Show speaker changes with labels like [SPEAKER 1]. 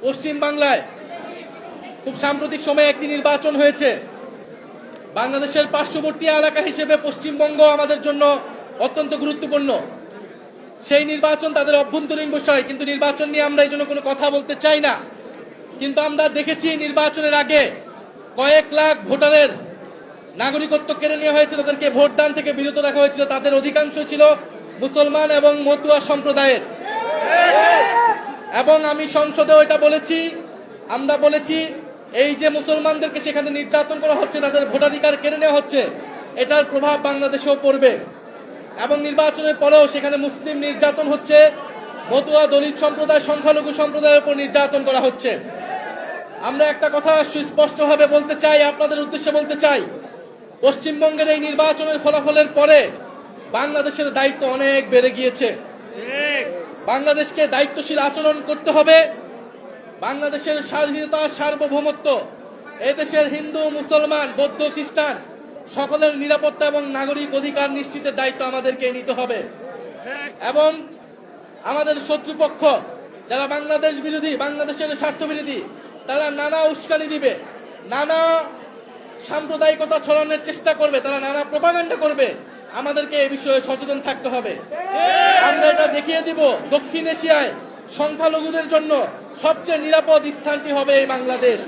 [SPEAKER 1] পশ্চিম বাংলায় খুব সাম্প্রতিক সময়ে একটি নির্বাচন হয়েছে। বাংলাদেশের পার্শ্ববর্তী এলাকা হিসেবে পশ্চিমবঙ্গ আমাদের জন্য অত্যন্ত গুরুত্বপূর্ণ। সেই নির্বাচন তাদের অভ্যন্তরীণ বিষয়, কিন্তু নির্বাচন নিয়ে আমরা এই জন্য কোনো কথা বলতে চাই না। কিন্তু আমরা দেখেছি নির্বাচনের আগে কয়েক লাখ ভোটারের নাগরিকত্ব কেড়ে নেওয়া হয়েছে, তাদেরকে ভোটদান থেকে বিরত রাখা হয়েছিল। তাদের অধিকাংশ ছিল মুসলমান এবং মতুয়া সম্প্রদায়ের। এবং আমি সংসদেও এটা বলেছি, আমরা বলেছি এই যে মুসলমানদেরকে সেখানে নির্যাতন করা হচ্ছে, তাদের ভোটাধিকার কেড়ে নেওয়া হচ্ছে, এটার প্রভাব বাংলাদেশেও পড়বে। এবং নির্বাচনের পরেও সেখানে মুসলিম নির্যাতন হচ্ছে, মতুয়া দলিত সম্প্রদায় সংখ্যালঘু সম্প্রদায়ের উপর নির্যাতন করা হচ্ছে। আমরা একটা কথা সুস্পষ্টভাবে বলতে চাই, আপনাদের উদ্দেশ্যে বলতে চাই, পশ্চিমবঙ্গের এই নির্বাচনের ফলাফলের পরে বাংলাদেশের দায়িত্ব অনেক বেড়ে গিয়েছে। বাংলাদেশকে দায়িত্বশীল আচরণ করতে হবে। বাংলাদেশের স্বাধীনতা, সার্বভৌমত্ব, এদেশের হিন্দু, মুসলমান, বৌদ্ধ, খ্রিস্টান সকলের নিরাপত্তা এবং নাগরিক অধিকার নিশ্চিতের দায়িত্ব আমাদেরকে নিতে হবে। এবং আমাদের শত্রুপক্ষ যারা বাংলাদেশ বিরোধী, বাংলাদেশের স্বার্থ বিরোধী, তারা নানা উস্কানি দিবে, নানা সাম্প্রদায়িকতা ছড়ানোর চেষ্টা করবে, তারা নানা প্রপাগান্ডা করবে। আমাদেরকে এই বিষয়ে সচেতন থাকতে হবে। আমরা এটা দেখিয়ে দিব দক্ষিণ এশিয়ায় সংখ্যালঘুদের জন্য সবচেয়ে নিরাপদ স্থানটি হবে এই বাংলাদেশ।